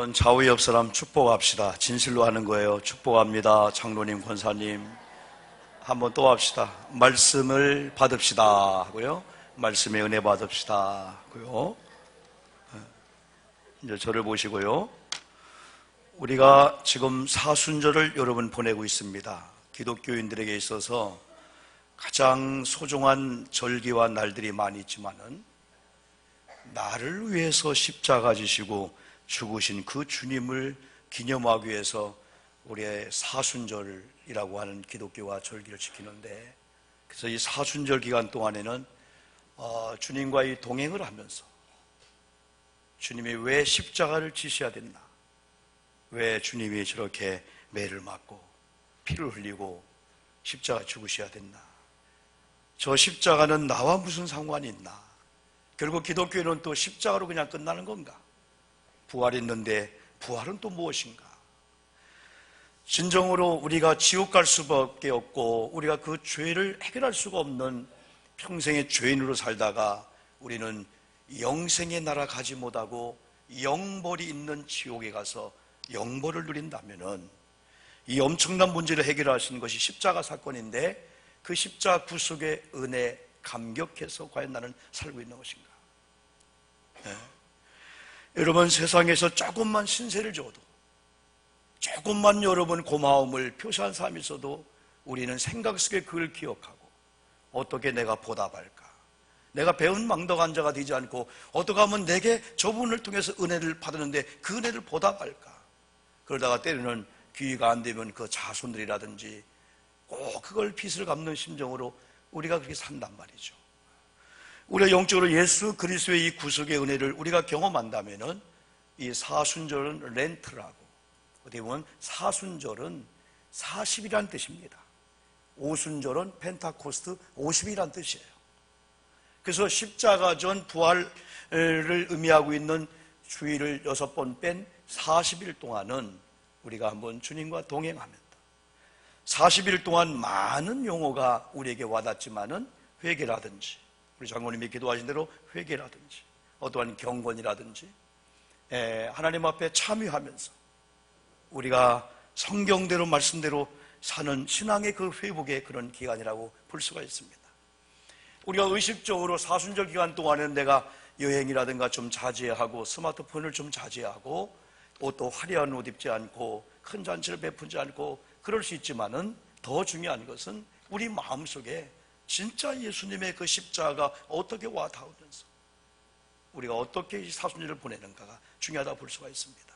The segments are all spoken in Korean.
한번 좌우 옆 사람 축복합시다. 진실로 하는 거예요. 축복합니다. 장로님, 권사님. 한번 또 합시다. 말씀을 받읍시다 하고요. 말씀의 은혜 받읍시다 하고요. 이제 저를 보시고요. 우리가 지금 사순절을 여러분 보내고 있습니다. 기독교인들에게 있어서 가장 소중한 절기와 날들이 많이 있지만은 나를 위해서 십자가 지시고 죽으신 그 주님을 기념하기 위해서 우리의 사순절이라고 하는 기독교와 절기를 지키는데, 그래서 이 사순절 기간 동안에는 주님과의 동행을 하면서 주님이 왜 십자가를 지셔야 됐나, 왜 주님이 저렇게 매를 맞고 피를 흘리고 십자가 죽으셔야 됐나, 저 십자가는 나와 무슨 상관이 있나, 결국 기독교는 또 십자가로 그냥 끝나는 건가, 부활이 있는데 부활은 또 무엇인가, 진정으로 우리가 지옥 갈 수밖에 없고 우리가 그 죄를 해결할 수가 없는 평생의 죄인으로 살다가 우리는 영생의 나라 가지 못하고 영벌이 있는 지옥에 가서 영벌을 누린다면은 이 엄청난 문제를 해결하시는 것이 십자가 사건인데, 그 십자가 구속의 은혜 감격해서 과연 나는 살고 있는 것인가? 네. 여러분, 세상에서 조금만 신세를 져도, 조금만 여러분 고마움을 표시한 사람이 있어도 우리는 생각 속에 그걸 기억하고 어떻게 내가 보답할까, 내가 배운 망덕한 자가 되지 않고 어떻게 하면 내게 저분을 통해서 은혜를 받았는데 그 은혜를 보답할까, 그러다가 때로는 기회가 안 되면 그 자손들이라든지 꼭 그걸 빚을 갚는 심정으로 우리가 그렇게 산단 말이죠. 우리가 영적으로 예수 그리스도의 이 구속의 은혜를 우리가 경험한다면은 이 사순절은 렌트라고, 어떻게 보면 사순절은 40이라는 뜻입니다. 오순절은 펜타코스트 50이라는 뜻이에요. 그래서 십자가 전 부활을 의미하고 있는 주일을 6번 뺀 40일 동안은 우리가 한번 주님과 동행합니다. 40일 동안 많은 용어가 우리에게 와닿지만은 회개라든지, 우리 장로님이 기도하신 대로 회개라든지, 어떠한 경건이라든지 하나님 앞에 참여하면서 우리가 성경대로 말씀대로 사는 신앙의 그 회복의 그런 기간이라고 볼 수가 있습니다. 우리가 의식적으로 사순절 기간 동안에는 내가 여행이라든가 좀 자제하고 스마트폰을 좀 자제하고 옷도 화려한 옷 입지 않고 큰 잔치를 베푸지 않고 그럴 수 있지만은 더 중요한 것은 우리 마음속에 진짜 예수님의 그 십자가가 어떻게 와 닿으면서 우리가 어떻게 이 사순절을 보내는가가 중요하다고 볼 수가 있습니다.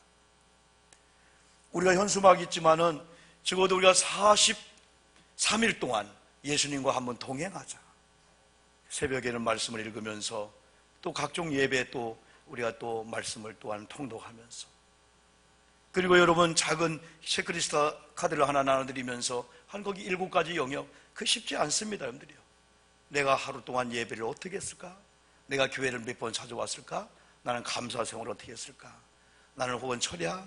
우리가 현수막이 있지만은 적어도 우리가 43일 동안 예수님과 한번 동행하자. 새벽에는 말씀을 읽으면서 또 각종 예배 또 우리가 또 말씀을 또한 통독하면서, 그리고 여러분 작은 체크리스트 카드를 하나 나눠드리면서 한 거기 7가지 영역, 그 쉽지 않습니다. 여러분들이요. 내가 하루 동안 예배를 어떻게 했을까? 내가 교회를 몇 번 찾아왔을까? 나는 감사 생활을 어떻게 했을까? 나는 혹은 철야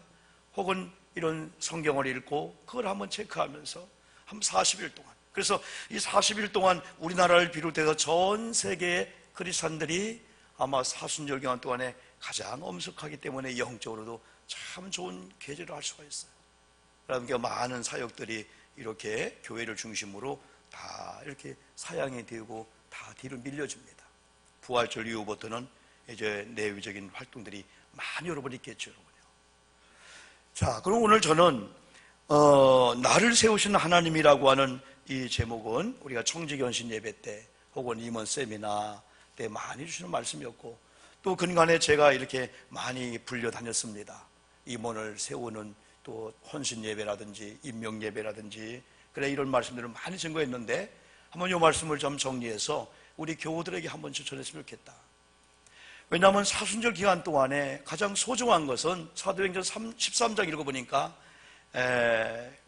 혹은 이런 성경을 읽고 그걸 한번 체크하면서 한 40일 동안, 그래서 이 40일 동안 우리나라를 비롯해서 전 세계의 크리스찬들이 아마 사순절 기간 동안에 가장 엄숙하기 때문에 영적으로도 참 좋은 계절을 할 수가 있어요. 그러니까 많은 사역들이 이렇게 교회를 중심으로 다 이렇게 사양이 되고 다 뒤로 밀려집니다. 부활절 이후부터는 이제 내외적인 활동들이 많이 여러분 있겠죠, 여러분요. 자, 그럼 오늘 저는 나를 세우신 하나님이라고 하는 이 제목은 우리가 청지견신 예배 때 혹은 임원 세미나 때 많이 주시는 말씀이었고, 또 근간에 제가 이렇게 많이 불려다녔습니다. 임원을 세우는 또 헌신 예배라든지 임명 예배라든지, 그래 이런 말씀들을 많이 증거했는데 한번 이 말씀을 좀 정리해서 우리 교우들에게 한번 전했으면 좋겠다. 왜냐하면 사순절 기간 동안에 가장 소중한 것은 사도행전 13장 읽어보니까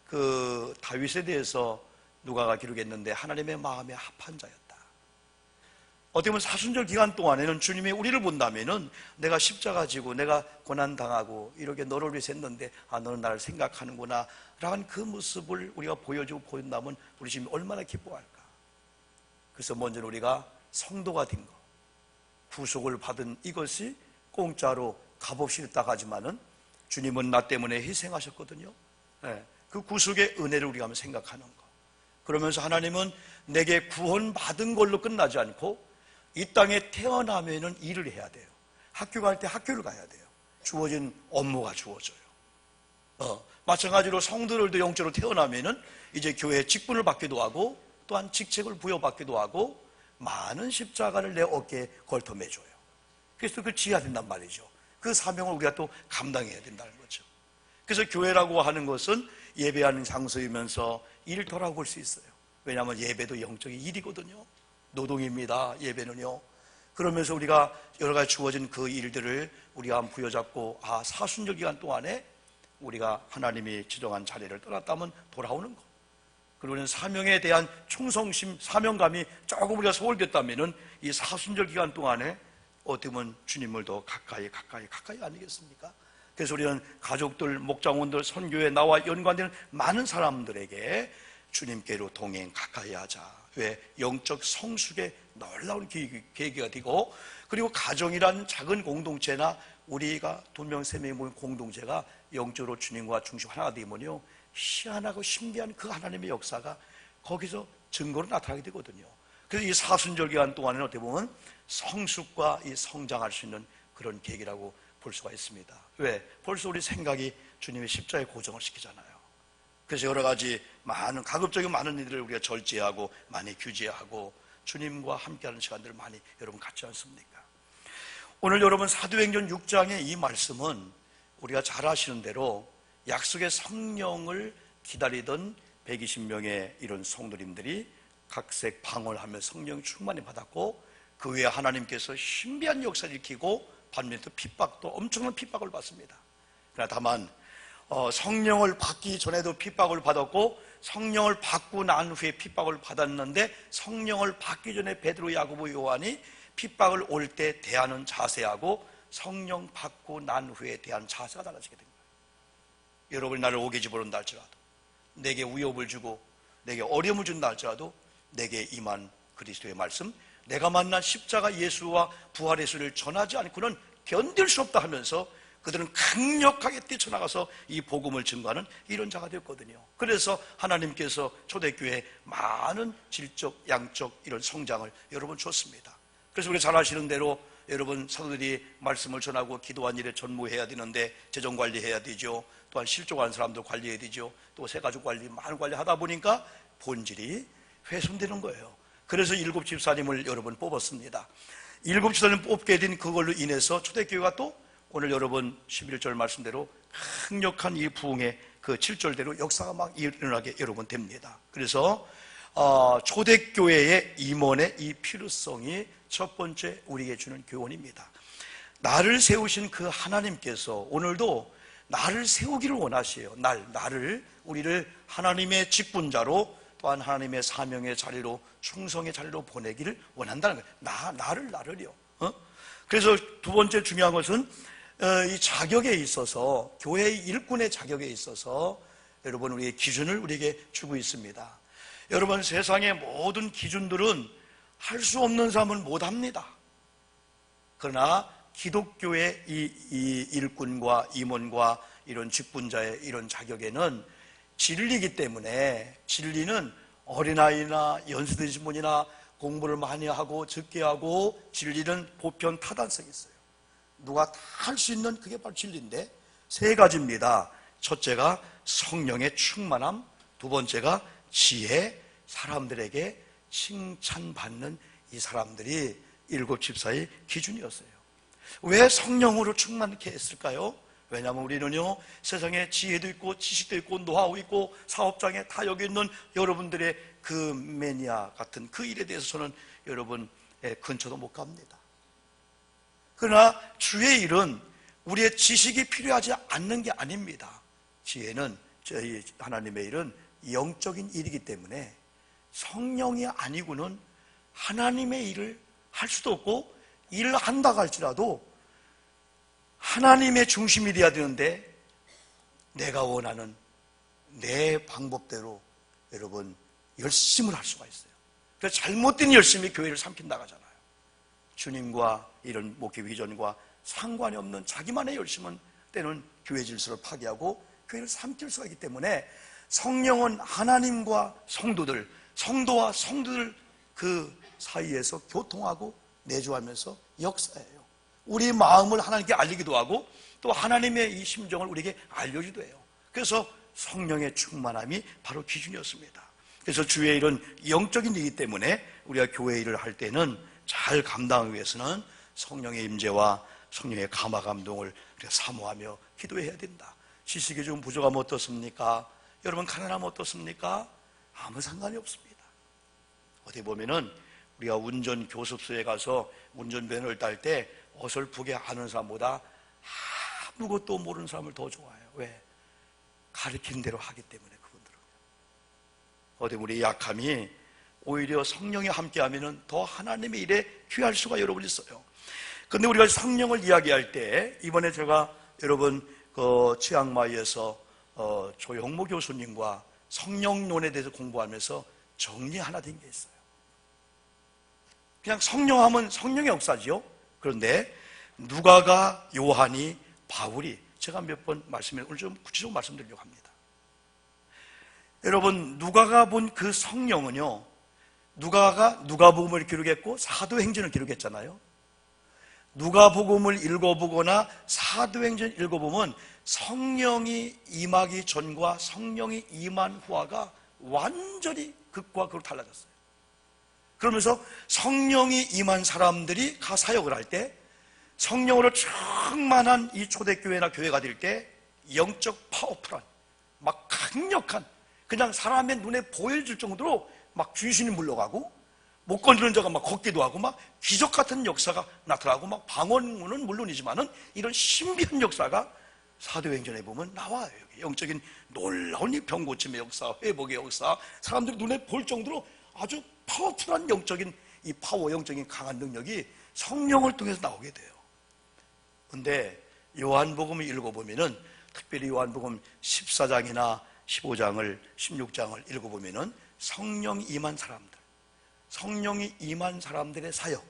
그 다윗에 대해서 누가가 기록했는데 하나님의 마음에 합한 자였다. 어떻게 보면 사순절 기간 동안에는 주님이 우리를 본다면은 내가 십자가 지고 내가 고난당하고 이렇게 너를 위해서 했는데 너는 나를 생각하는구나 라는 그 모습을 우리가 보여주고 보인다면 우리 주님이 얼마나 기뻐할까. 그래서 먼저 우리가 성도가 된 것, 구속을 받은 이것이 공짜로 값없이 있다 하지만은 주님은 나 때문에 희생하셨거든요. 예, 그 구속의 은혜를 우리가 한번 생각하는 거. 그러면서 하나님은 내게 구원받은 걸로 끝나지 않고 이 땅에 태어나면은 일을 해야 돼요. 학교 갈 때 학교를 가야 돼요. 주어진 업무가 주어져요. 마찬가지로 성도들도 영적으로 태어나면은 이제 교회에 직분을 받기도 하고 또한 직책을 부여받기도 하고 많은 십자가를 내 어깨에 걸터 매줘요. 그래서 그 지어야 된단 말이죠. 그 사명을 우리가 또 감당해야 된다는 거죠. 그래서 교회라고 하는 것은 예배하는 장소이면서 일터라고 볼 수 있어요. 왜냐하면 예배도 영적인 일이거든요. 노동입니다. 예배는요. 그러면서 우리가 여러 가지 주어진 그 일들을 우리가 한번 부여잡고 사순절 기간 동안에 우리가 하나님이 지정한 자리를 떠났다면 돌아오는 거. 그리고 사명에 대한 충성심, 사명감이 조금 우리가 소홀됐다면 이 사순절 기간 동안에 어떻게 보면 주님을 더 가까이 아니겠습니까? 그래서 우리는 가족들, 목장원들, 선교에 나와 연관되는 많은 사람들에게 주님께로 동행 가까이 하자. 왜? 영적 성숙의 놀라운 계기가 되고, 그리고 가정이란 작은 공동체나 우리가 2명, 3명이 모인 공동체가 영적으로 주님과 중심 하나가 되면요, 희한하고 신비한 그 하나님의 역사가 거기서 증거로 나타나게 되거든요. 그래서 이 사순절 기간 동안에는 어떻게 보면 성숙과 이 성장할 수 있는 그런 계기라고 볼 수가 있습니다. 왜? 벌써 우리 생각이 주님의 십자가에 고정을 시키잖아요. 그래서 여러 가지 가급적인 많은 일들을 우리가 절제하고 많이 규제하고 주님과 함께하는 시간들을 많이 여러분 갖지 않습니까? 오늘 여러분 사도행전 6장의 이 말씀은 우리가 잘 아시는 대로 약속의 성령을 기다리던 120명의 이런 성도님들이 각색 방언하며 성령 충만히 받았고, 그 외에 하나님께서 신비한 역사를 일으키고 반면에 또 핍박도 엄청난 핍박을 받습니다. 그러나 다만 성령을 받기 전에도 핍박을 받았고 성령을 받고 난 후에 핍박을 받았는데, 성령을 받기 전에 베드로, 야고보, 요한이 핍박을 올 때 대하는 자세하고 성령 받고 난 후에 대한 자세가 달라지게 됩니다. 여러분이 나를 오게 집어넣는다 할지라도, 내게 위협을 주고 내게 어려움을 준다 할지라도 내게 임한 그리스도의 말씀, 내가 만난 십자가 예수와 부활의 예수를 전하지 않고는 견딜 수 없다 하면서 그들은 강력하게 뛰쳐나가서 이 복음을 증거하는 이런 자가 되었거든요. 그래서 하나님께서 초대교회에 많은 질적, 양적 이런 성장을 여러분 줬습니다. 그래서 우리 잘 아시는 대로 여러분 사도들이 말씀을 전하고 기도한 일에 전무해야 되는데 재정 관리해야 되죠. 또한 실족한 사람들 관리해야 되죠. 또 새가족 관리, 많은 관리 하다 보니까 본질이 훼손되는 거예요. 그래서 7 집사님을 여러분 뽑았습니다. 7 집사님 뽑게 된 그걸로 인해서 초대교회가 또 오늘 여러분 11절 말씀대로 강력한 이 부흥의 그 7절대로 역사가 막 일어나게 여러분 됩니다. 그래서 초대교회의 임원의 이 필요성이 첫 번째 우리에게 주는 교훈입니다. 나를 세우신 그 하나님께서 오늘도 나를 세우기를 원하시에요. 나를, 우리를 하나님의 직분자로 또한 하나님의 사명의 자리로, 충성의 자리로 보내기를 원한다는 거예요. 나를요. 그래서 두 번째 중요한 것은 이 자격에 있어서, 교회의 일꾼의 자격에 있어서 여러분 우리의 기준을 우리에게 주고 있습니다. 여러분 세상의 모든 기준들은 할 수 없는 사람은 못합니다. 그러나 기독교의 이 일꾼과 임원과 이런 직분자의 이런 자격에는 진리이기 때문에, 진리는 어린아이나 연수드신 분이나 공부를 많이 하고 적게 하고, 진리는 보편 타단성이 있어요. 누가 다 할 수 있는 그게 바로 진리인데 3가지입니다. 첫째가 성령의 충만함, 두 번째가 지혜, 사람들에게 칭찬받는 이 사람들이 7 집사의 기준이었어요. 왜 성령으로 충만케 했을까요? 왜냐하면 우리는요, 세상에 지혜도 있고 지식도 있고 노하우 있고 사업장에 다 여기 있는 여러분들의 그 매니아 같은 그 일에 대해서는 여러분 근처도 못 갑니다. 그러나 주의 일은 우리의 지식이 필요하지 않는 게 아닙니다. 지혜는, 저희 하나님의 일은 영적인 일이기 때문에 성령이 아니고는 하나님의 일을 할 수도 없고, 일을 한다고 할지라도 하나님의 중심이 되어야 되는데 내가 원하는 내 방법대로 여러분 열심을 할 수가 있어요. 그래서 잘못된 열심이 교회를 삼킨다고 하잖아요. 주님과 이런 목회 비전과 상관이 없는 자기만의 열심은 때는 교회 질서를 파괴하고 교회를 삼킬 수가 있기 때문에 성령은 하나님과 성도들, 성도와 성도들 그 사이에서 교통하고 내주하면서 역사해요. 우리 마음을 하나님께 알리기도 하고 또 하나님의 이 심정을 우리에게 알려주기도 해요. 그래서 성령의 충만함이 바로 기준이었습니다. 그래서 주의 일은 영적인 일이기 때문에 우리가 교회 일을 할 때는 잘 감당하기 위해서는 성령의 임재와 성령의 감화 감동을 우리가 사모하며 기도해야 된다. 지식이 좀 부족하면 어떻습니까? 여러분 가난하면 어떻습니까? 아무 상관이 없습니다. 어디 보면은 우리가 운전 교습소에 가서 운전면허를 딸 때 어설프게 아는 사람보다 아무것도 모르는 사람을 더 좋아해요. 왜? 가르치는 대로 하기 때문에. 그분들은 어디 우리 약함이 오히려 성령이 함께하면 더 하나님의 일에 귀할 수가 여러분 있어요. 그런데 우리가 성령을 이야기할 때 이번에 제가 여러분 치앙마이에서 조영모 교수님과 성령론에 대해서 공부하면서 정리 하나 된 게 있어요. 그냥 성령하면 성령의 역사지요. 그런데 누가가, 요한이, 바울이, 제가 몇 번 말씀해 오늘 좀 구체적으로 말씀드리려고 합니다. 여러분 누가가 본 그 성령은요, 누가가 누가복음을 기록했고 사도행전을 기록했잖아요. 누가복음을 읽어보거나 사도행전 읽어보면 성령이 임하기 전과 성령이 임한 후가 완전히 극과 극으로 달라졌어요. 그러면서 성령이 임한 사람들이 가사역을 할 때, 성령으로 충만한 이 초대교회나 교회가 될 때 영적 파워풀한, 막 강력한, 그냥 사람의 눈에 보여질 정도로 막 귀신이 물러가고 못 건드는 자가 막 걷기도 하고 막 기적 같은 역사가 나타나고 막 방언은 물론이지만은 이런 신비한 역사가 사도행전에 보면 나와요. 여기 영적인 놀라운 이 병고침의 역사, 회복의 역사, 사람들이 눈에 볼 정도로 아주 파워풀한 영적인 이 파워, 영적인 강한 능력이 성령을 통해서 나오게 돼요. 근데 요한복음을 읽어보면은, 특별히 요한복음 14장이나 15장을 16장을 읽어보면은 성령이 임한 사람들, 성령이 임한 사람들의 사역,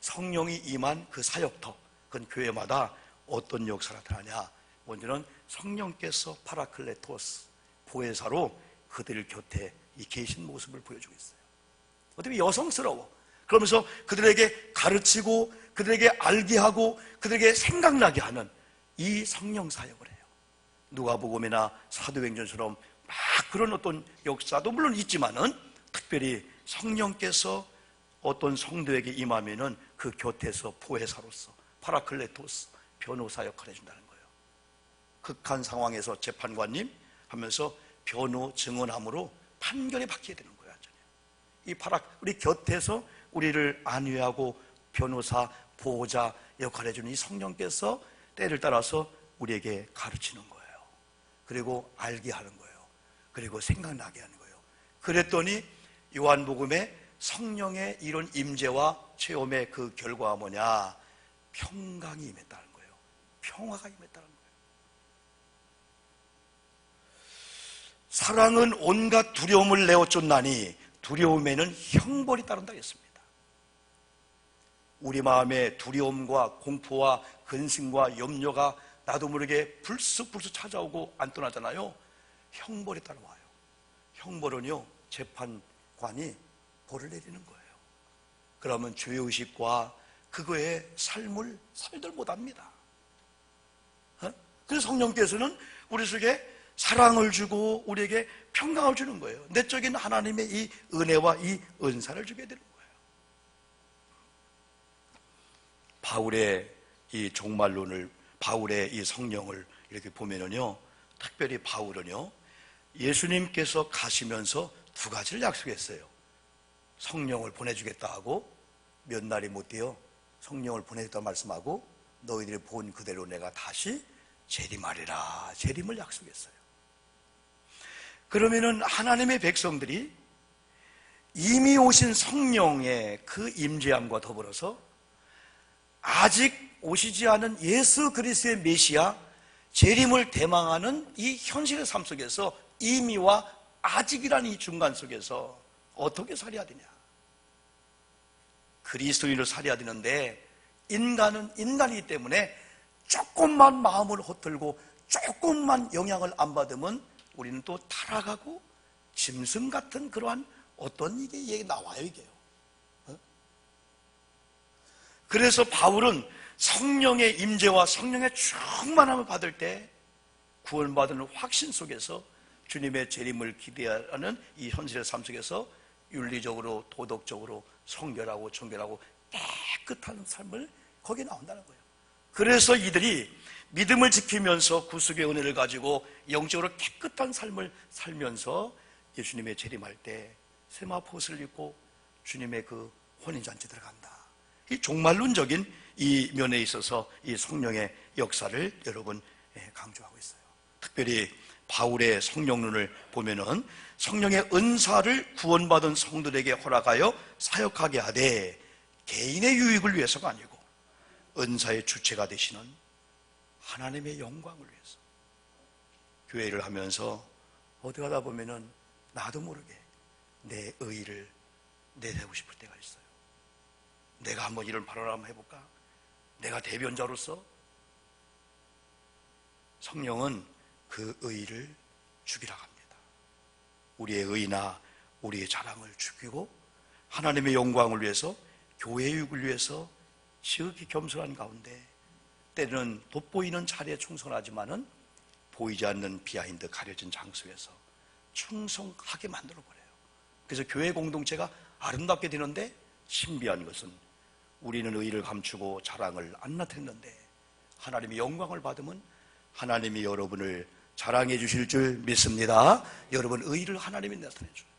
성령이 임한 그 사역터, 그건 교회마다 어떤 역사가 나타나냐. 먼저는 성령께서 파라클레토스, 보혜사로 그들 곁에 이 계신 모습을 보여주고 있어요. 어떻게 여성스러워. 그러면서 그들에게 가르치고 그들에게 알게 하고 그들에게 생각나게 하는 이 성령 사역을 해요. 누가복음이나 사도행전처럼 막 그런 어떤 역사도 물론 있지만은 특별히 성령께서 어떤 성도에게 임하면은 그 곁에서 보혜사로서 파라클레토스, 변호사 역할을 해준다는 거예요. 극한 상황에서 재판관님 하면서 변호 증언함으로 판결이 바뀌게 되는 거예요. 이 우리 곁에서 우리를 안위하고 변호사, 보호자 역할을 해주는 이 성령께서 때를 따라서 우리에게 가르치는 거예요. 그리고 알게 하는 거예요. 그리고 생각나게 하는 거예요. 그랬더니 요한복음에 성령의 이런 임재와 체험의 그 결과가 뭐냐? 평강이 임했다는 거예요. 평화가 임했다는 거예요. 사랑은 온갖 두려움을 내어 쫓나니 두려움에는 형벌이 따른다 했습니다. 우리 마음에 두려움과 공포와 근심과 염려가 나도 모르게 불쑥불쑥 찾아오고 안 떠나잖아요. 형벌이 따라와요. 형벌은요, 재판관이 벌을 내리는 거예요. 그러면 죄의식과 그거의 삶을 살들 못합니다. 그래서 성령께서는 우리 속에 사랑을 주고 우리에게 평강을 주는 거예요. 내적인 하나님의 이 은혜와 이 은사를 주게 되는 거예요. 바울의 이 종말론을, 바울의 이 성령을 이렇게 보면은요, 특별히 바울은요, 예수님께서 가시면서 두 가지를 약속했어요. 성령을 보내주겠다 하고, 몇 날이 못 되어 성령을 보내겠다 말씀하고, 너희들이 본 그대로 내가 다시 재림하리라, 재림을 약속했어요. 그러면은 하나님의 백성들이 이미 오신 성령의 그 임재함과 더불어서 아직 오시지 않은 예수 그리스도의 메시아 재림을 대망하는 이 현실의 삶 속에서 이미와 아직이라는 이 중간 속에서 어떻게 살아야 되냐? 그리스도인으로 살아야 되는데 인간은 인간이기 때문에 조금만 마음을 헛들고 조금만 영향을 안 받으면 우리는 또 타락하고 짐승 같은 그러한 어떤 이게 나와요, 이게요. 그래서 바울은 성령의 임재와 성령의 충만함을 받을 때 구원받은 확신 속에서 주님의 재림을 기대하는 이 현실의 삶 속에서 윤리적으로, 도덕적으로 성결하고 정결하고 깨끗한 삶을 거기에 나온다는 거예요. 그래서 이들이 믿음을 지키면서 구속의 은혜를 가지고 영적으로 깨끗한 삶을 살면서 예수님의 재림할 때 세마포옷을 입고 주님의 그 혼인잔치 들어간다. 이 종말론적인 이 면에 있어서 이 성령의 역사를 여러분 강조하고 있어요. 특별히 바울의 성령론을 보면은 성령의 은사를 구원받은 성도들에게 허락하여 사역하게 하되 개인의 유익을 위해서가 아니고 은사의 주체가 되시는 하나님의 영광을 위해서. 교회를 하면서 어디 가다 보면은 나도 모르게 내 의의를 내세우고 싶을 때가 있어요. 내가 한번 이런 발언을 한번 해볼까? 내가 대변자로서. 성령은 그 의의를 죽이라 합니다. 우리의 의나 우리의 자랑을 죽이고 하나님의 영광을 위해서, 교회의 유익을 위해서 지극히 겸손한 가운데 때로는 돋보이는 자리에 충성하지만은 보이지 않는 비하인드 가려진 장소에서 충성하게 만들어버려요. 그래서 교회 공동체가 아름답게 되는데 신비한 것은 우리는 의의를 감추고 자랑을 안 나타냈는데 하나님의 영광을 받으면 하나님이 여러분을 자랑해 주실 줄 믿습니다. 여러분 의의를 하나님이 나타내 줘요.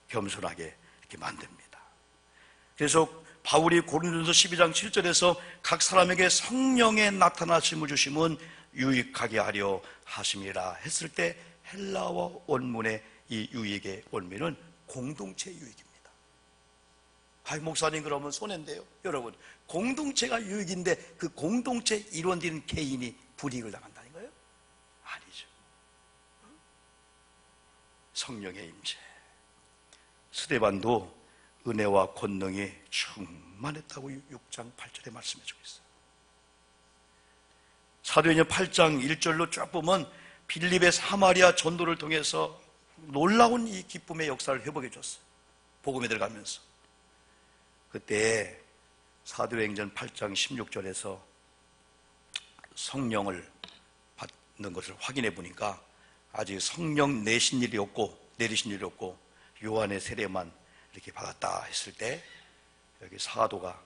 겸손하게 이렇게 만듭니다. 그래서 바울이 고린도서 12장 7절에서 각 사람에게 성령의 나타나심을 주심은 유익하게 하려 하심이라 했을 때 헬라어 원문의 이 유익의 원문은 공동체 유익입니다. 목사님 그러면 손해인데요. 여러분 공동체가 유익인데 그 공동체 일원되는 개인이 불이익을 당한다는 거예요? 아니죠. 성령의 임재. 스데반도 은혜와 권능이 충만했다고 6장 8절에 말씀해 주고 있어요. 사도행전 8장 1절로 쭉 보면 빌립의 사마리아 전도를 통해서 놀라운 이 기쁨의 역사를 회복해 줬어요. 복음에 들어가면서. 그때 사도행전 8장 16절에서 성령을 받는 것을 확인해 보니까 아직 성령 내리신 일이 없고 요한의 세례만 이렇게 받았다 했을 때 여기 사도가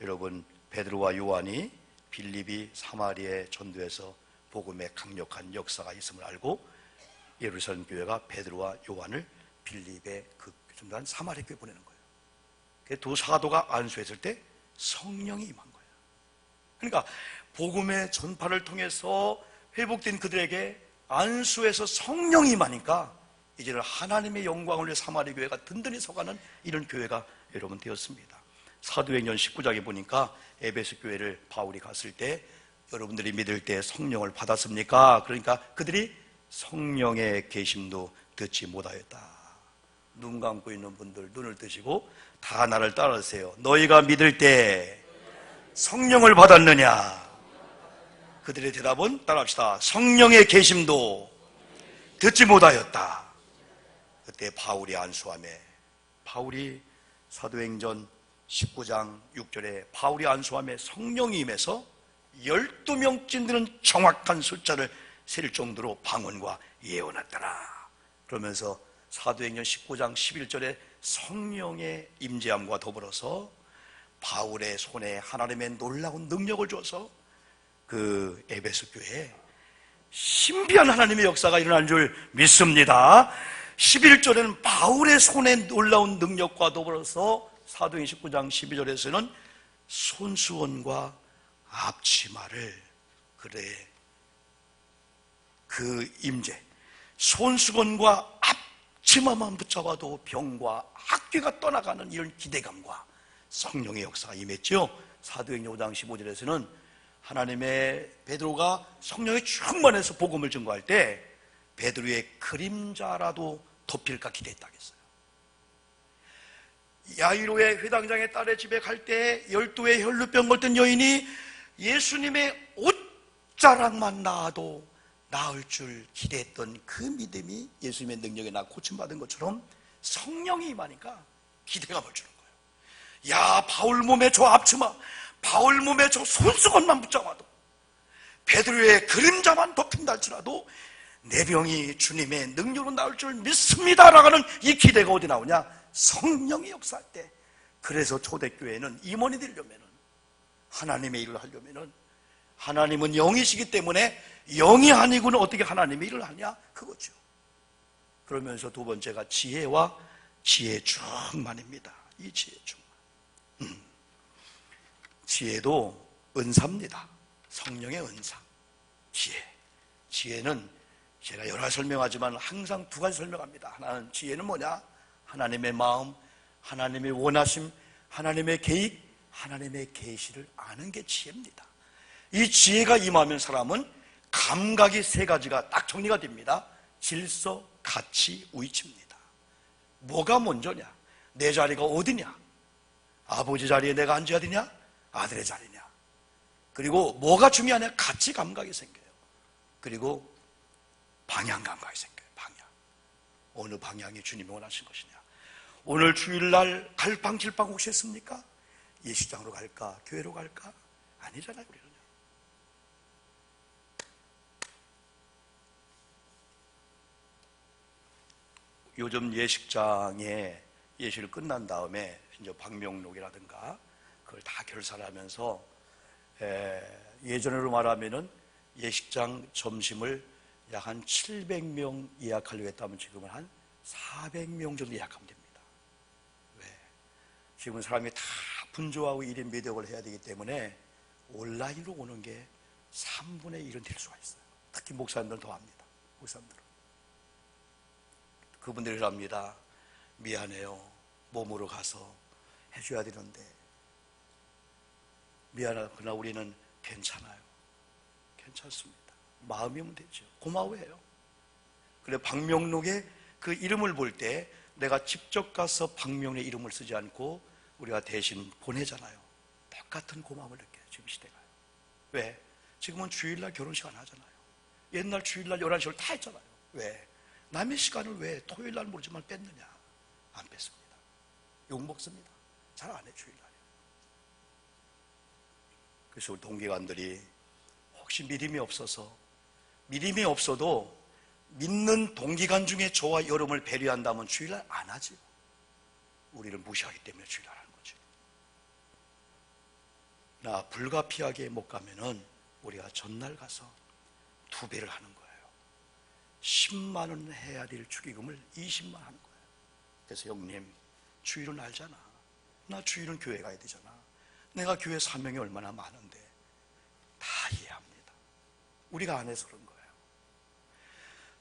여러분 베드로와 요한이 빌립이 사마리아의 전도에서 복음의 강력한 역사가 있음을 알고 예루살렘 교회가 베드로와 요한을 빌립의 그 전도한 사마리아 교회에 보내는 거예요. 두 사도가 안수했을 때 성령이 임한 거예요. 그러니까 복음의 전파를 통해서 회복된 그들에게 안수해서 성령이 임하니까 이제는 하나님의 영광을 위해 사마리아 교회가 든든히 서가는 이런 교회가 여러분 되었습니다. 사도행전 19장에 보니까 에베소 교회를 바울이 갔을 때 여러분들이 믿을 때 성령을 받았습니까? 그러니까 그들이 성령의 계심도 듣지 못하였다. 눈 감고 있는 분들 눈을 뜨시고 다 나를 따라주세요. 너희가 믿을 때 성령을 받았느냐? 그들의 대답은 따라합시다. 성령의 계심도 듣지 못하였다. 그때 바울이 안수함에 바울이 사도행전 19장 6절에 바울이 안수함에 성령이 임해서 12명 찐드는 정확한 숫자를 셀 정도로 방언과 예언했더라. 그러면서 사도행전 19장 11절에 성령의 임재함과 더불어서 바울의 손에 하나님의 놀라운 능력을 줘서 그 에베소 교회에 신비한 하나님의 역사가 일어난 줄 믿습니다. 11절에는 바울의 손에 놀라운 능력과 더불어서 사도행전 19장 12절에서는 손수건과 앞치마를 그래 그 임재 손수건과 앞치마만 붙잡아도 병과 악귀가 떠나가는 이런 기대감과 성령의 역사가 임했죠. 사도행전 5장 15절에서는 하나님의 베드로가 성령에 충만해서 복음을 증거할 때 베드로의 그림자라도 덮일까 기대했다겠어요. 야이로의 회당장의 딸의 집에 갈 때 12의 혈루병 걸던 여인이 예수님의 옷자락만 나아도 나을 줄 기대했던 그 믿음이 예수님의 능력에 나 고침받은 것처럼 성령이 임하니까 기대감을 주는 거예요. 야, 바울 몸에 저 앞치마, 바울 몸에 저 손수건만 붙잡아도, 베드로의 그림자만 덮인다 할지라도 내 병이 주님의 능력으로 나을 줄 믿습니다 라고 하는 이 기대가 어디 나오냐? 성령이 역사할 때. 그래서 초대교회는 임원이 되려면, 하나님의 일을 하려면, 하나님은 영이시기 때문에 영이 아니고는 어떻게 하나님의 일을 하냐? 그거죠. 그러면서 두 번째가 지혜와 지혜 충만입니다. 이 지혜 충만. 지혜도 은사입니다. 성령의 은사. 지혜는 제가 여러 가지 설명하지만 항상 두 가지 설명합니다. 하나는 지혜는 뭐냐? 하나님의 마음, 하나님의 원하심, 하나님의 계획, 하나님의 계시를 아는 게 지혜입니다. 이 지혜가 임하면 사람은 감각이 세 가지가 딱 정리가 됩니다. 질서, 가치, 위치입니다. 뭐가 먼저냐? 내 자리가 어디냐? 아버지 자리에 내가 앉아야 되냐? 아들의 자리냐? 그리고 뭐가 중요하냐? 가치 감각이 생겨요. 그리고 방향 감각이 생겨요. 방향. 어느 방향이 주님이 원하신 것이냐? 오늘 주일날 갈팡질팡 혹시 했습니까? 예식장으로 갈까? 교회로 갈까? 아니잖아요, 우리는. 요즘 예식장에 예식을 끝난 다음에 이제 방명록이라든가 그걸 다 결산하면서 예전으로 말하면은 예식장 점심을 약 한 700명 예약하려고 했다면 지금은 한 400명 정도 예약하면 됩니다. 왜? 지금 사람이 다 분주하고 1인 매덕을 해야 되기 때문에 온라인으로 오는 게 3분의 1은 될 수가 있어요. 특히 목사님들은 더 합니다. 목사님들은. 그분들이 합니다. 미안해요. 몸으로 가서 해줘야 되는데. 미안하다. 그러나 우리는 괜찮아요. 괜찮습니다. 마음이면 되죠. 고마워해요. 그래, 방명록에 그 이름을 볼 때 내가 직접 가서 방명록의 이름을 쓰지 않고 우리가 대신 보내잖아요. 똑같은 고마움을 느껴요. 지금 시대가요. 왜? 지금은 주일날 결혼식 안 하잖아요. 옛날 주일날 11시를 다 했잖아요. 왜? 남의 시간을 왜 토요일날 모르지만 뺐느냐? 안 뺐습니다. 욕먹습니다. 잘 안 해, 주일날에. 그래서 우리 동기관들이 혹시 믿음이 없어도 믿는 동기관 중에 저와 여러분을 배려한다면 주일날 안 하지. 우리를 무시하기 때문에 주일날 하는 거지. 나 불가피하게 못 가면은 우리가 전날 가서 2배를 하는 거예요. 10만 원 해야 될 축의금을 20만 하는 거예요. 그래서 형님, 주일은 알잖아. 나 주일은 교회 가야 되잖아. 내가 교회 사명이 얼마나 많은데. 다 이해합니다. 우리가 안 해서 그런 거예요.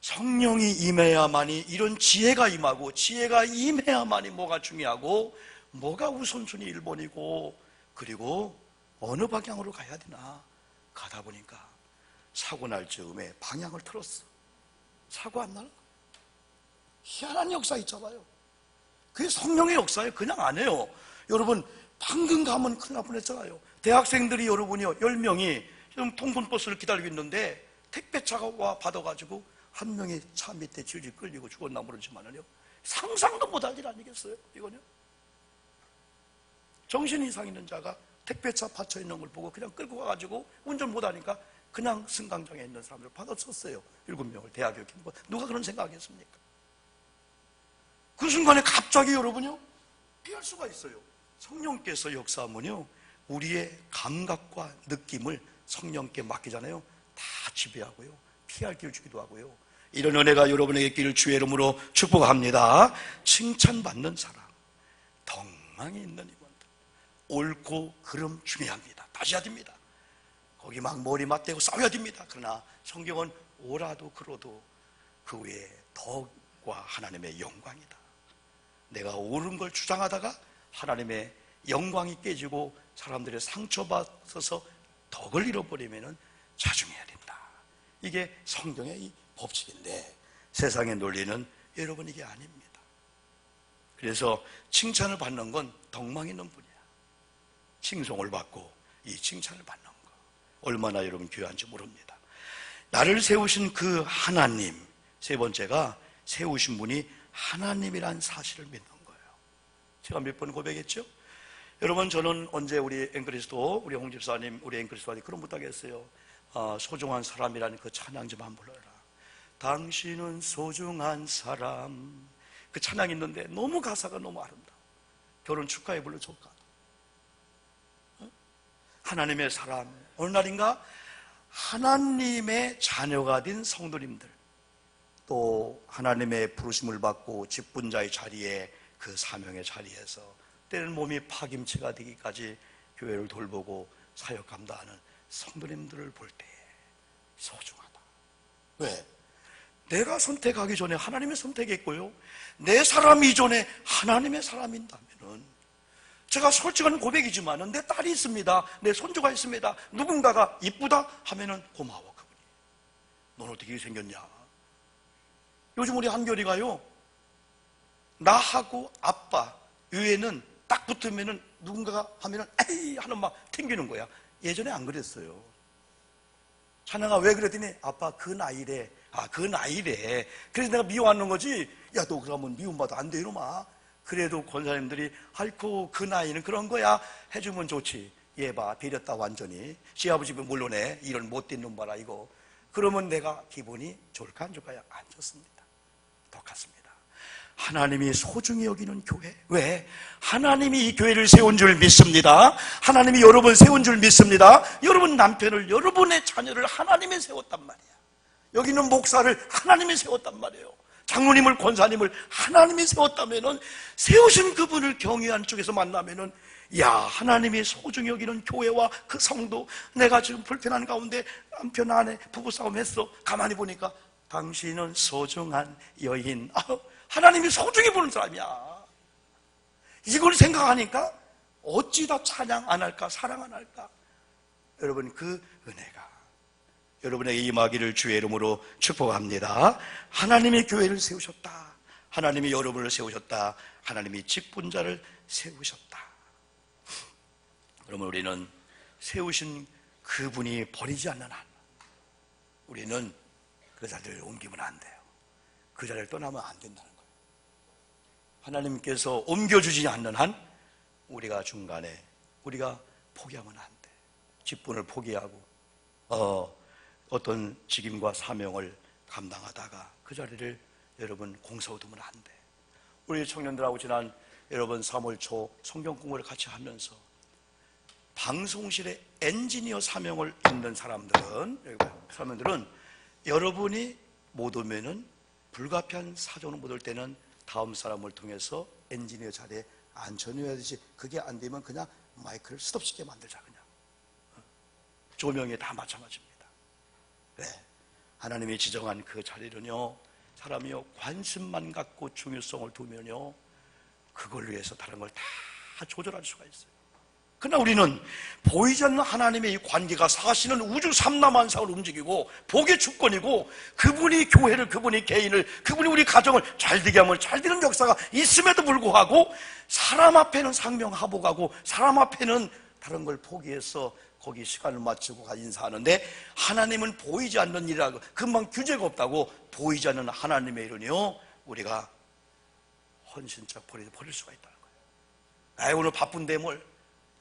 성령이 임해야만이 이런 지혜가 임하고, 지혜가 임해야만이 뭐가 중요하고 뭐가 우선순위 1번이고 그리고 어느 방향으로 가야 되나 가다 보니까 사고 날 즈음에 방향을 틀었어. 사고 안 나나? 희한한 역사 있잖아요. 그게 성령의 역사예요. 그냥 안 해요. 여러분, 방금 가면 큰일 날 뻔했잖아요. 대학생들이 여러분이요, 10명이 지금 통근버스를 기다리고 있는데 택배차가 와 받아가지고 한 명이 차 밑에 질질 끌리고 죽었나 모르지만요, 상상도 못할 일 아니겠어요? 이거는 정신 이상 있는 자가 택배차 받쳐 있는 걸 보고 그냥 끌고 가가지고 운전 못하니까 그냥 승강장에 있는 사람들 받아쳤어요. 7명을 대학교 뭐 누가 그런 생각하겠습니까? 그 순간에 갑자기 여러분요, 피할 수가 있어요. 성령께서 역사하면요, 우리의 감각과 느낌을 성령께 맡기잖아요. 다 지배하고요, 피할 길을 주기도 하고요. 이런 은혜가 여러분에게 있기를 주의 이름으로 축복합니다. 칭찬받는 사람, 덕망이 있는 이분들, 옳고 그름 중요합니다. 다셔야 됩니다. 거기 막 머리 맞대고 싸워야 됩니다. 그러나 성경은 오라도 그러도 그 외에 덕과 하나님의 영광이다. 내가 옳은 걸 주장하다가 하나님의 영광이 깨지고 사람들의 상처받아서 덕을 잃어버리면 자중해야 된다. 이게 성경의 이 법칙인데 세상의 논리는 여러분 이게 아닙니다. 그래서 칭찬을 받는 건 덕망 있는 분이야. 칭송을 받고 이 칭찬을 받는 거 얼마나 여러분 귀한지 모릅니다. 나를 세우신 그 하나님, 세 번째가 세우신 분이 하나님이란 사실을 믿는 거예요. 제가 몇 번 고백했죠? 여러분, 저는 언제 우리 앵그리스도, 우리 홍 집사님, 우리 앵그리스도한테 그런 부탁했어요. 소중한 사람이라는 그 찬양 좀 한번 불러라. 당신은 소중한 사람. 그 찬양 있는데 너무 가사가 너무 아름다워. 결혼 축하해 불러줄까? 하나님의 사람. 어느 날인가 하나님의 자녀가 된 성도님들, 또 하나님의 부르심을 받고 직분자의 자리에, 그 사명의 자리에서 때는 몸이 파김치가 되기까지 교회를 돌보고 사역 감당하는 성도님들을 볼 때 소중하다. 왜? 내가 선택하기 전에 하나님의 선택했고요, 내 사람 이전에 하나님의 사람인다면은, 제가 솔직한 고백이지만은 내 딸이 있습니다, 내 손주가 있습니다, 누군가가 이쁘다 하면은 고마워. 그분이 넌 어떻게 생겼냐. 요즘 우리 한결이가요, 나하고 아빠 위에는 딱 붙으면은 누군가가 하면은 에이 하는 막 튕기는 거야. 예전에 안 그랬어요. 찬양아 왜 그랬더니 아빠 그 나이래. 그 나이래. 그래서 내가 미워하는 거지. 야 너 그러면 미움받아 안 돼 이놈아. 그래도 권사님들이 아이고 그 나이는 그런 거야 해주면 좋지. 얘 봐 데렸다 완전히. 시아버지 물론에 이런 못된 놈 봐라 이거. 그러면 내가 기분이 좋을까 안 좋을까요? 안 좋습니다. 똑같습니다. 하나님이 소중히 여기는 교회. 왜? 하나님이 이 교회를 세운 줄 믿습니다. 하나님이 여러분 세운 줄 믿습니다. 여러분 남편을, 여러분의 자녀를 하나님이 세웠단 말이야. 여기 있는 목사를 하나님이 세웠단 말이에요. 장로님을, 권사님을 하나님이 세웠다면은, 세우신 그분을 경외한 쪽에서 만나면은, 야, 하나님이 소중히 여기는 교회와 그 성도, 내가 지금 불편한 가운데 남편 아내 부부싸움 했어. 가만히 보니까 당신은 소중한 여인. 하나님이 소중히 보는 사람이야. 이걸 생각하니까 어찌 다 찬양 안 할까, 사랑 안 할까. 여러분, 그 은혜가 여러분에게 임하기를 주의 이름으로 축복합니다. 하나님이 교회를 세우셨다. 하나님이 여러분을 세우셨다. 하나님이 직분자를 세우셨다. 그러면 우리는 세우신 그분이 버리지 않는 한, 우리는 그 자리를 옮기면 안 돼요. 그 자리를 떠나면 안 된다는 거예요. 하나님께서 옮겨주지 않는 한 우리가 중간에 우리가 포기하면 안 돼. 직분을 포기하고 어떤 직임과 사명을 감당하다가 그 자리를 여러분 공서두면 안 돼. 우리 청년들하고 지난 여러분 3월 초 성경 공부를 같이 하면서 방송실에 엔지니어 사명을 있는 사람들은 여러분이 못 오면은 불가피한 사정을 못 올 때는 다음 사람을 통해서 엔지니어 자리에 앉혀놔야 되지. 그게 안 되면 그냥 마이크를 스톱시켜 만들자. 그냥 조명에 다 마찬가지입니다. 네. 하나님이 지정한 그 자리는요, 사람이요 관심만 갖고 중요성을 두면요 그걸 위해서 다른 걸 다 조절할 수가 있어요. 그러나 우리는 보이지 않는 하나님의 이 관계가 사실은 우주 삼라만상을 움직이고 복의 주권이고, 그분이 교회를, 그분이 개인을, 그분이 우리 가정을 잘되게 하면 잘되는 역사가 있음에도 불구하고 사람 앞에는 상명하복하고 사람 앞에는 다른 걸 포기해서 거기 시간을 맞추고 인사하는데, 하나님은 보이지 않는 일이라고, 금방 규제가 없다고 보이지 않는 하나님의 일은요 우리가 헌신짝 버릴 수가 있다는 거예요. 오늘 바쁜데 뭘,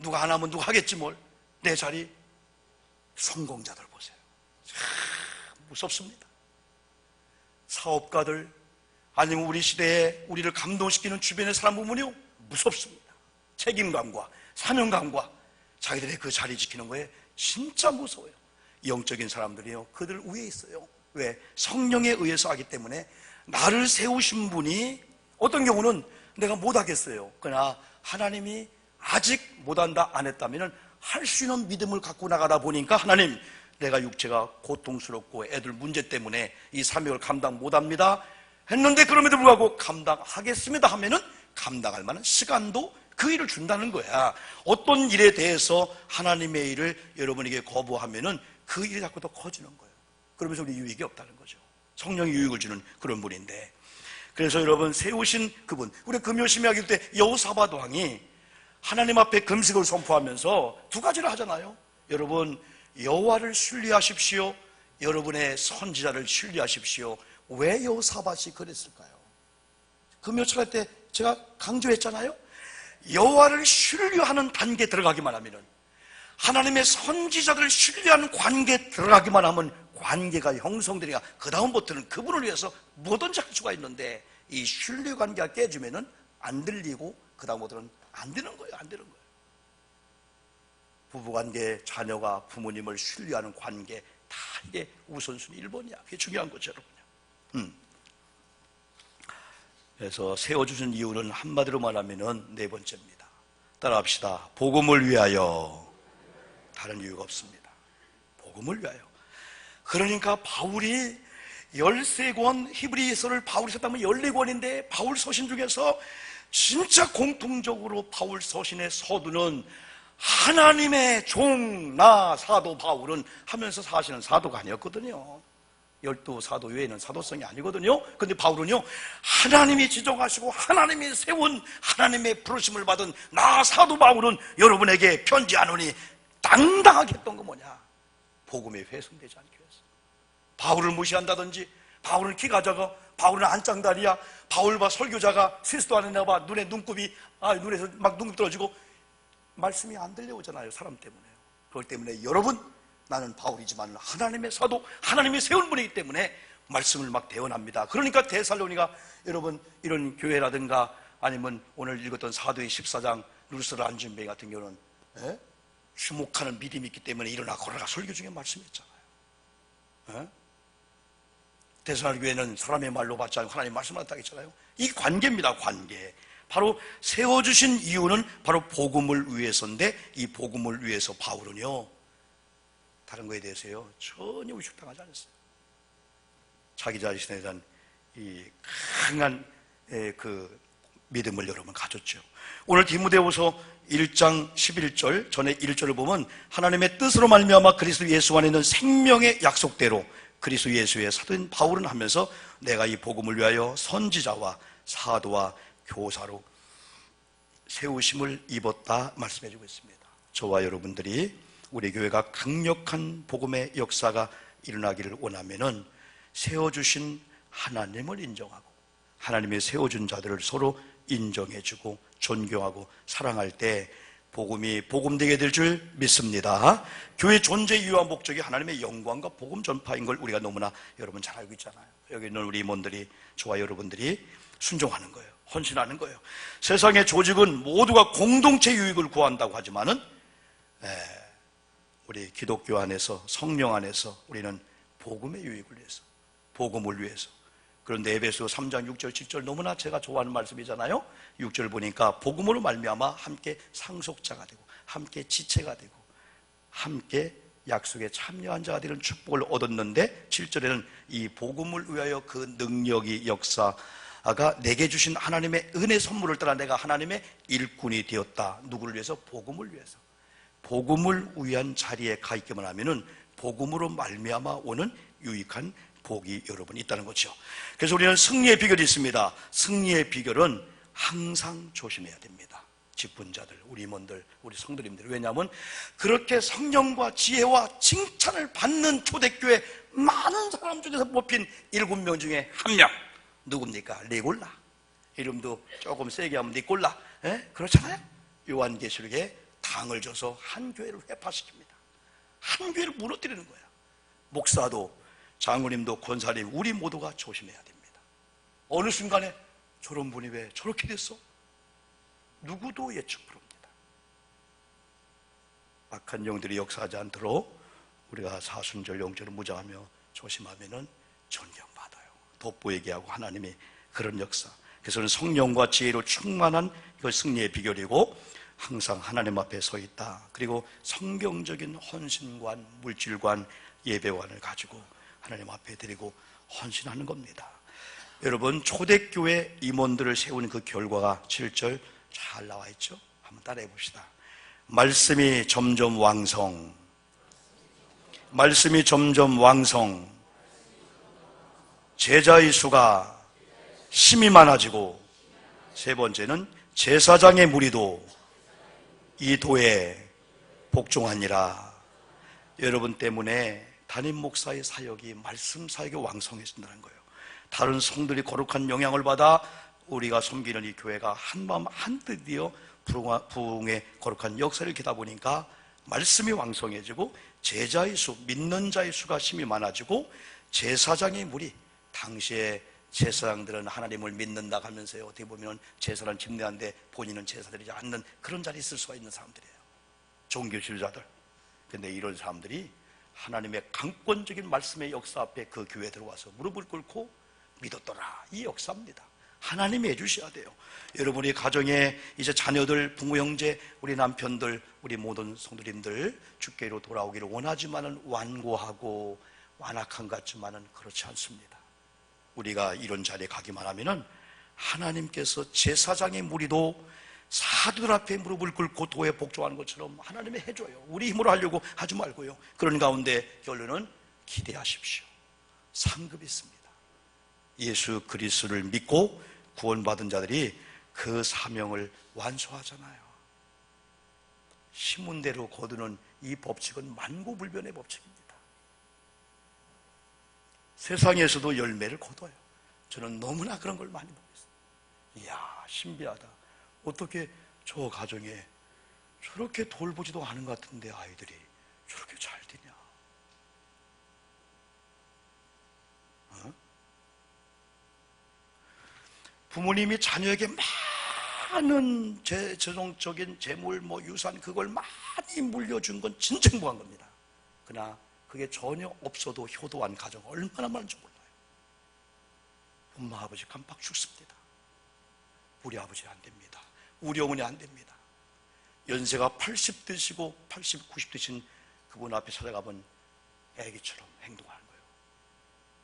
누가 안 하면 누가 하겠지 뭘. 내 자리. 성공자들 보세요. 무섭습니다. 사업가들, 아니면 우리 시대에 우리를 감동시키는 주변의 사람 보면요 무섭습니다. 책임감과 사명감과 자기들의 그 자리 지키는 거에 진짜 무서워요. 영적인 사람들이요 그들 위에 있어요. 왜? 성령에 의해서 하기 때문에. 나를 세우신 분이 어떤 경우는 내가 못하겠어요. 그러나 하나님이 아직 못한다 안 했다면 할 수 있는 믿음을 갖고 나가다 보니까, 하나님 내가 육체가 고통스럽고 애들 문제 때문에 이 사명을 감당 못합니다 했는데, 그럼에도 불구하고 감당하겠습니다 하면은 감당할 만한 시간도 그 일을 준다는 거야. 어떤 일에 대해서 하나님의 일을 여러분에게 거부하면은 그 일이 자꾸 더 커지는 거예요. 그러면서 우리 유익이 없다는 거죠. 성령이 유익을 주는 그런 분인데, 그래서 여러분 세우신 그분, 우리 금요심야기 때 여호사밧 왕이 하나님 앞에 금식을 선포하면서 두 가지를 하잖아요. 여러분, 여호와를 신뢰하십시오. 여러분의 선지자를 신뢰하십시오. 왜 여호사밧이 그랬을까요? 금요철회 때 제가 강조했잖아요. 여호와를 신뢰하는 단계에 들어가기만 하면은, 하나님의 선지자들을 신뢰하는 관계에 들어가기만 하면 관계가 형성되니까 그 다음부터는 그분을 위해서 뭐든지 할 수가 있는데, 이 신뢰 관계가 깨지면은 안 들리고 그 다음부터는 안 되는 거예요. 안 되는 거예요. 부부관계, 자녀가 부모님을 신뢰하는 관계, 다 이게 우선순위 1번이야. 그게 중요한 거죠, 여러분요. 그래서 세워주신 이유는 한마디로 말하면은 네 번째입니다. 따라합시다. 복음을 위하여. 다른 이유가 없습니다. 복음을 위하여. 그러니까 바울이 13권, 히브리서를 바울이 썼다면 14권인데 바울 서신 중에서 진짜 공통적으로 바울 서신의 서두는 하나님의 종, 나 사도 바울은 하면서 사시는 사도가 아니었거든요. 12사도 외에는 사도성이 아니거든요. 근데 바울은요, 하나님이 지정하시고 하나님이 세운, 하나님의 부르심을 받은 나 사도 바울은 여러분에게 편지하노니 당당하게 했던 거 뭐냐? 복음에 훼손되지 않기 위해서. 바울을 무시한다든지, 바울은 키가 작아, 바울은 안짱다리야, 바울 봐, 설교자가 세수도 안 했나 봐, 눈에서 막 눈곱 떨어지고, 말씀이 안 들려오잖아요. 사람 때문에요. 그렇기 때문에 여러분, 나는 바울이지만 하나님의 사도, 하나님이 세운 분이기 때문에 말씀을 막 대언합니다. 그러니까 데살로니가, 여러분, 이런 교회라든가 아니면 오늘 읽었던 사도의 14장 루스라 안준뱅이 같은 경우는 주목하는 믿음이 있기 때문에 일어나 걸어가 설교 중에 말씀했잖아요. 데살로니 교회는 사람의 말로 받지 않고 하나님 말씀을 받았다고 했잖아요. 이 관계입니다. 관계. 바로 세워주신 이유는 바로 복음을 위해서인데, 이 복음을 위해서 바울은요, 다른 거에 대해서요 전혀 위축당하지 않았어요. 자기 자신에 대한 이 강한 그 믿음을 여러분 가졌죠. 오늘 디모데후서 1장 11절 전에 1절을 보면, 하나님의 뜻으로 말미암아 그리스도 예수 안에 있는 생명의 약속대로 그리스도 예수의 사도인 바울은 하면서 내가 이 복음을 위하여 선지자와 사도와 교사로 세우심을 입었다 말씀해주고 있습니다. 저와 여러분들이 우리 교회가 강력한 복음의 역사가 일어나기를 원하면은 세워주신 하나님을 인정하고 하나님의 세워준 자들을 서로 인정해주고 존경하고 사랑할 때 복음이 복음되게 될 줄 믿습니다. 교회 존재 이유와 목적이 하나님의 영광과 복음 전파인 걸 우리가 너무나 여러분 잘 알고 있잖아요. 여기 있는 우리 임원들이, 저와 여러분들이 순종하는 거예요. 헌신하는 거예요. 세상의 조직은 모두가 공동체 유익을 구한다고 하지만은 우리 기독교 안에서, 성령 안에서 우리는 복음의 유익을 위해서, 복음을 위해서. 그런데 에베소 3장 6절 7절 너무나 제가 좋아하는 말씀이잖아요. 6절 보니까 복음으로 말미암아 함께 상속자가 되고 함께 지체가 되고 함께 약속에 참여한 자가 되는 축복을 얻었는데, 7절에는 이 복음을 위하여 그 능력이 역사가 내게 주신 하나님의 은혜 선물을 따라 내가 하나님의 일꾼이 되었다. 누구를 위해서? 복음을 위해서. 복음을 위한 자리에 가 있기만 하면은 복음으로 말미암아 오는 유익한 복이 여러분 있다는 거죠. 그래서 우리는 승리의 비결이 있습니다. 승리의 비결은 항상 조심해야 됩니다. 직분자들, 우리 임원들, 우리 성도님들. 왜냐하면 그렇게 성령과 지혜와 칭찬을 받는 초대교회 많은 사람 중에서 뽑힌 7명 중에 한 명, 누굽니까? 니골라. 이름도 조금 세게 하면 니골라. 그렇잖아요. 요한계시록에 당을 줘서 한 교회를 회파시킵니다. 한 교회를 무너뜨리는 거야. 목사도, 장로님도, 권사님, 우리 모두가 조심해야 됩니다. 어느 순간에 저런 분이 왜 저렇게 됐어? 누구도 예측 불허입니다. 악한 영들이 역사하지 않도록 우리가 사순절 영절을 무장하며 조심하면은 존경받아요. 돋보이게 하고 하나님이 그런 역사. 그래서 성령과 지혜로 충만한 이거 승리의 비결이고, 항상 하나님 앞에 서 있다. 그리고 성경적인 헌신관, 물질관, 예배관을 가지고 하나님 앞에 드리고 헌신하는 겁니다. 여러분, 초대교회 임원들을 세운 그 결과가 7절 잘 나와 있죠? 한번 따라해 봅시다. 말씀이 점점 왕성, 말씀이 점점 왕성, 제자의 수가 힘이 많아지고, 세 번째는 제사장의 무리도 이 도에 복종하니라. 여러분 때문에 담임 목사의 사역이, 말씀 사역이 왕성해진다는 거예요. 다른 성들이 거룩한 영향을 받아 우리가 섬기는 이 교회가 한마음 한뜻이어 부흥의 거룩한 역사를 일으키다 보니까 말씀이 왕성해지고, 제자의 수, 믿는 자의 수가 힘이 많아지고, 제사장의 무리, 당시에 제사장들은 하나님을 믿는다 하면서요, 어떻게 보면 제사를 집례하는데 본인은 제사드리지 않는 그런 자리에 있을 수가 있는 사람들이에요. 종교 지도자들. 근데 이런 사람들이 하나님의 강권적인 말씀의 역사 앞에 그 교회에 들어와서 무릎을 꿇고 믿었더라. 이 역사입니다. 하나님이 해주셔야 돼요. 여러분이 가정에 이제 자녀들, 부모, 형제, 우리 남편들, 우리 모든 성도님들 주께로 돌아오기를 원하지만은 완고하고 완악한 것 같지만은 그렇지 않습니다. 우리가 이런 자리에 가기만 하면은 하나님께서 제사장의 무리도 사도들 앞에 무릎을 꿇고 도에 복종하는 것처럼 하나님이 해줘요. 우리 힘으로 하려고 하지 말고요. 그런 가운데 결론은 기대하십시오. 상급이 있습니다. 예수 그리스도를 믿고 구원받은 자들이 그 사명을 완수하잖아요. 신문대로 거두는 이 법칙은 만고불변의 법칙입니다. 세상에서도 열매를 거둬요. 저는 너무나 그런 걸 많이 보고 있어요. 이야, 신비하다. 어떻게 저 가정에 저렇게 돌보지도 않은 것 같은데 아이들이 저렇게 잘 되냐? 부모님이 자녀에게 많은 재정적인 재물, 유산, 그걸 많이 물려준 건 진짜 행복한 겁니다. 그러나 그게 전혀 없어도 효도한 가정 얼마나 많은지 몰라요. 엄마, 아버지 깜빡 죽습니다. 우리 아버지 안 됩니다. 우리 어머니 안 됩니다. 연세가 80 되시고 80, 90 되신 그분 앞에 찾아가면 애기처럼 행동하는 거예요.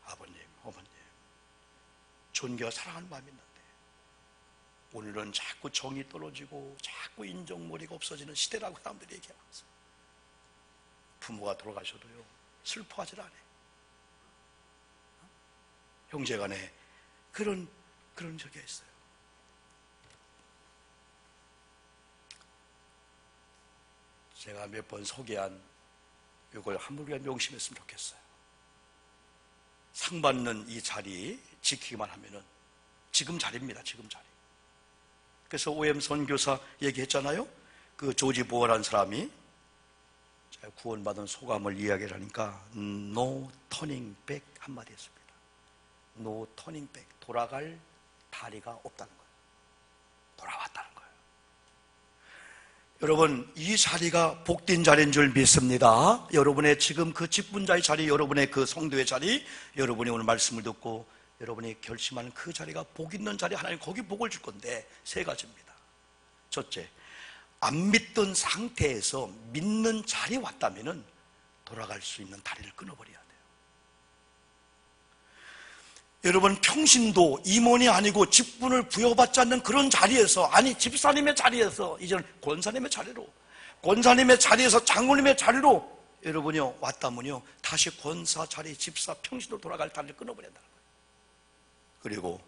아버님, 어머님, 존경과 사랑하는 마음이 있는데 오늘은 자꾸 정이 떨어지고 자꾸 인정머리가 없어지는 시대라고 사람들이 얘기하면서 부모가 돌아가셔도요 슬퍼하질 않아요. 형제간에 그런 적이 있어요. 제가 몇 번 소개한 이걸 한번 우리가 명심했으면 좋겠어요. 상 받는 이 자리 지키기만 하면은 지금 자리입니다. 지금 자리. 그래서 OM 선교사 얘기했잖아요. 그 조지 보어라는 사람이 구원받은 소감을 이야기를 하니까 No turning back 한마디 했습니다. No turning back. 돌아갈 다리가 없다는 거예요. 돌아왔다는 거예요. 여러분, 이 자리가 복된 자리인 줄 믿습니다. 여러분의 지금 그 직분자의 자리, 여러분의 그 성도의 자리, 여러분이 오늘 말씀을 듣고 여러분이 결심하는 그 자리가 복 있는 자리, 하나님 거기 복을 줄 건데 세 가지입니다. 첫째, 안 믿던 상태에서 믿는 자리에 왔다면은 돌아갈 수 있는 다리를 끊어버려야 돼요. 여러분, 평신도 임원이 아니고 직분을 부여받지 않는 그런 자리에서, 아니 집사님의 자리에서 이제는 권사님의 자리로, 권사님의 자리에서 장로님의 자리로 여러분이 왔다면요 다시 권사 자리, 집사, 평신도로 돌아갈 다리를 끊어버려야 된다는 거예요. 그리고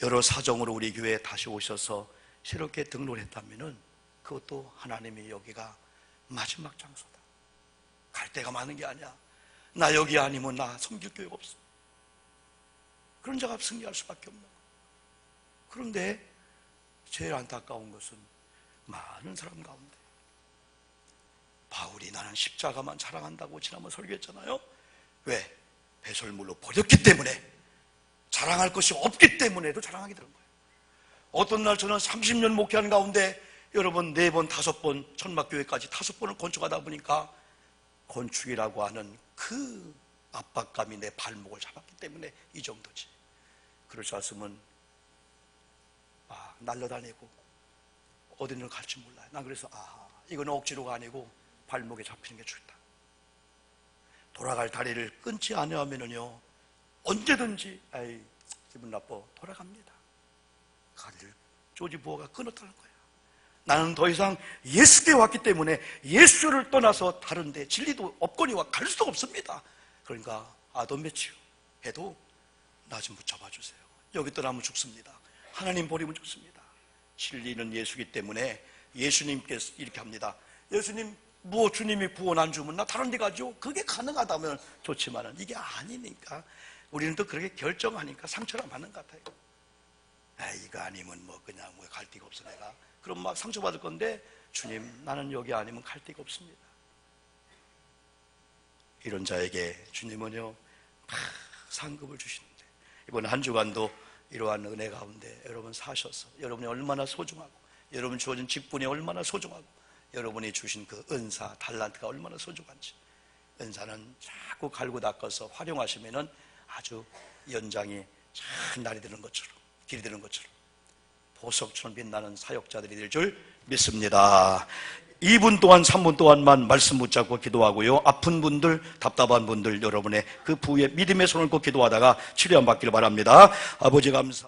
여러 사정으로 우리 교회에 다시 오셔서 새롭게 등록을 했다면은 그것도 하나님이 여기가 마지막 장소다. 갈 데가 많은 게 아니야. 나 여기 아니면 나 섬길 교회가 없어. 그런 자가 승리할 수밖에 없는 거예요. 그런데 제일 안타까운 것은 많은 사람 가운데 바울이 나는 십자가만 자랑한다고 지난번 설교했잖아요. 왜? 배설물로 버렸기 때문에, 자랑할 것이 없기 때문에도 자랑하게 되는 거예요. 어떤 날 저는 30년 목회하는 가운데 여러분 4번, 5번 천막교회까지 5번을 건축하다 보니까 건축이라고 하는 그 압박감이 내 발목을 잡았기 때문에 이 정도지. 그렇지 않으면 날려다니고 어디를 갈지 몰라요. 난 그래서 이건 억지로가 아니고 발목에 잡히는 게 좋다. 돌아갈 다리를 끊지 않으면요 언제든지 기분 나빠 돌아갑니다. 다리를 조지 부어가 끊었다는 거예요. 나는 더 이상 예수께 왔기 때문에 예수를 떠나서 다른데 진리도 없거니와 갈 수도 없습니다. 그러니까 아돈 매치요 해도 나 좀 붙잡아 주세요. 여기 떠나면 죽습니다. 하나님 버리면 죽습니다. 진리는 예수이기 때문에 예수님께서 이렇게 합니다. 예수님, 주님이 구원 안 주면 나 다른 데 가죠. 그게 가능하다면 좋지만은 이게 아니니까 우리는 또 그렇게 결정하니까 상처가 받는 것 같아요. 이거 아니면 뭐 그냥 뭐 갈 데가 없어 내가. 그럼 막 상처받을 건데, 주님, 나는 여기 아니면 갈 데가 없습니다. 이런 자에게 주님은요 상급을 주시는데, 이번 한 주간도 이러한 은혜 가운데 여러분 사셔서 여러분이 얼마나 소중하고, 여러분 주어진 직분이 얼마나 소중하고, 여러분이 주신 그 은사, 달란트가 얼마나 소중한지, 은사는 자꾸 갈고 닦아서 활용하시면은 아주 연장이 참 날이 드는 것처럼, 길이 드는 것처럼 보석처럼 빛나는 사역자들이 될 줄 믿습니다. 2분 동안 3분 동안만 말씀 붙잡고 기도하고요, 아픈 분들, 답답한 분들, 여러분의 그 부위에 믿음의 손을 꼭 기도하다가 치료 안 받기를 바랍니다. 아버지 감사